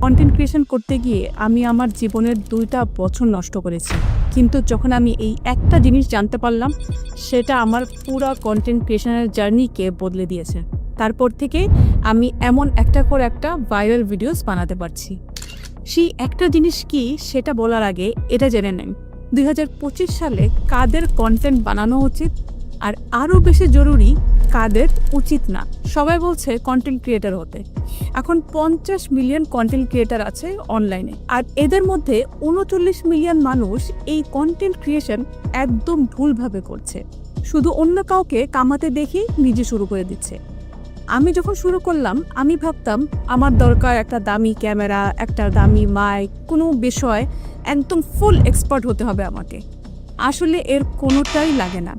Content creation করতে গিয়ে আমি আমার জীবনের 2টা বছর নষ্ট করেছি, কিন্তু যখন আমি এই একটা জিনিস জানতে পারলাম, সেটা আমার পুরো কন্টেন্ট ক্রিয়েশনের জার্নিকে বদলে দিয়েছে। তারপর থেকে আমি এমন একটা পর একটা ভাইরাল ভিডিওস বানাতে পারছি। সেই একটা জিনিস কি সেটা বলার আগে এটা জেনে নেন 2025 সালে কাদের কন্টেন্ট বানানো উচিত, আর আরও বেশি জরুরি কাদের উচিত না। সবাই বলছে কন্টেন্ট ক্রিয়েটার হতে। এখন 50 মিলিয়ন কন্টেন্ট ক্রিয়েটার আছে অনলাইনে, আর এদের মধ্যে 39 মিলিয়ন মানুষ এই কন্টেন্ট ক্রিয়েশন একদম ভুলভাবে করছে। শুধু অন্য কাউকে কামাতে দেখি নিজে শুরু করে দিচ্ছে। আমি যখন শুরু করলাম আমি ভাবতাম আমার দরকার একটা দামি ক্যামেরা, একটা দামি মাইক, কোনো বিষয় একদম ফুল এক্সপার্ট হতে হবে আমাকে। আসলে এর কোনোটাই লাগে না।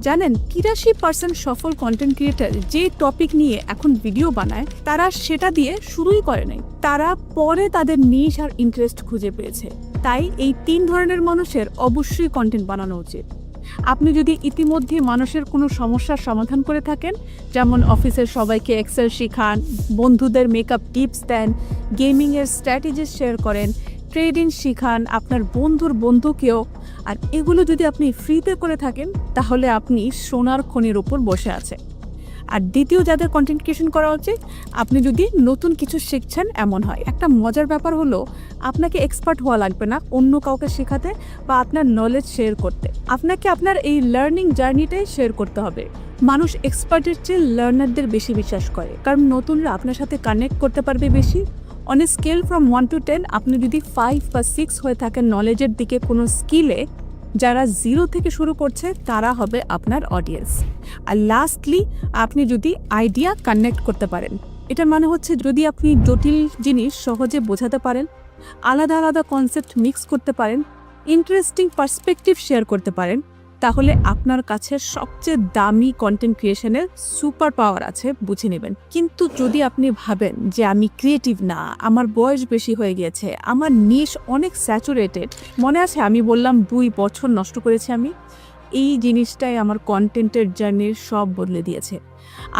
জানেন, 83% সফল কন্টেন্ট ক্রিয়েটার যে টপিক নিয়ে এখন ভিডিও বানায় তারা সেটা দিয়ে শুরুই করে নাই, তারা পরে তাদের নিশ আর ইন্টারেস্ট খুঁজে পেয়েছে। তাই এই 3 ধরনের মানুষের অবশ্যই কন্টেন্ট বানানো উচিত। আপনি যদি ইতিমধ্যে মানুষের কোনো সমস্যার সমাধান করে থাকেন, যেমন অফিসের সবাইকে এক্সেল শেখান, বন্ধুদের মেকআপ টিপস দেন, গেমিংয়ের স্ট্র্যাটেজি শেয়ার করেন, ট্রেডিং শেখান আপনার বন্ধুর বন্ধুকেও, আর এগুলো যদি আপনি ফ্রিতে করে থাকেন তাহলে আপনি সোনার খনির উপর বসে আছেন। আর দ্বিতীয় যাদের কন্টেন্ট ক্রিয়েশন করা উচিত, আপনি যদি নতুন কিছু শিখছেন এমন হয়। একটা মজার ব্যাপার হলো আপনাকে এক্সপার্ট হওয়া লাগবে না অন্য কাউকে শেখাতে বা আপনার নলেজ শেয়ার করতে। আপনাকে আপনার এই লার্নিং জার্নিটাই শেয়ার করতে হবে। মানুষ এক্সপার্টের চেয়ে লার্নারদের বেশি বিশ্বাস করে, কারণ নতুনরা আপনার সাথে কানেক্ট করতে পারবে বেশি। On a scale from 1 to 10 আপনি যদি 5 বা 6 হয়ে থাকেন নলেজের দিকে কোনো স্কিলে, যারা 0 থেকে শুরু করছে তারা হবে আপনার অডিয়েন্স। আর লাস্টলি, আপনি যদি আইডিয়া কানেক্ট করতে পারেন, এটার মানে হচ্ছে যদি আপনি জটিল জিনিস সহজে বোঝাতে পারেন, আলাদা আলাদা কনসেপ্ট মিক্স করতে পারেন, ইন্টারেস্টিং পার্সপেক্টিভ শেয়ার করতে পারেন, তাহলে আপনার কাছে সবচেয়ে দামি কন্টেন্ট ক্রিয়েশনের সুপার পাওয়ার আছে, বুঝে নেবেন। কিন্তু যদি আপনি ভাবেন যে আমি ক্রিয়েটিভ না, আমার বয়স বেশি হয়ে গিয়েছে, আমার নিশ অনেক স্যাচুরেটেড, মনে আছে আমি বললাম 2 বছর নষ্ট করেছি আমি, এই জিনিসটাই আমার কন্টেন্টের জার্নির সব বদলে দিয়েছে।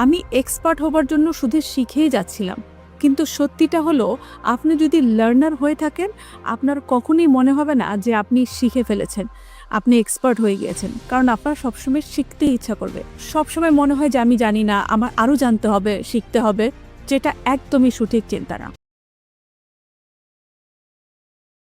আমি এক্সপার্ট হবার জন্য শুধু শিখেই যাচ্ছিলাম, কিন্তু সত্যিটা হলো আপনি যদি লার্নার হয়ে থাকেন, আপনার কখনোই মনে হবে না যে আপনি শিখে ফেলেছেন, আপনি এক্সপার্ট হয়ে গিয়েছেন, কারণ আপনার সবসময় শিখতে ইচ্ছা করবে। সবসময় মনে হয় যে আমি জানি না, আমার আরও জানতে হবে, শিখতে হবে, যেটা একদমই সঠিক চিন্তা না।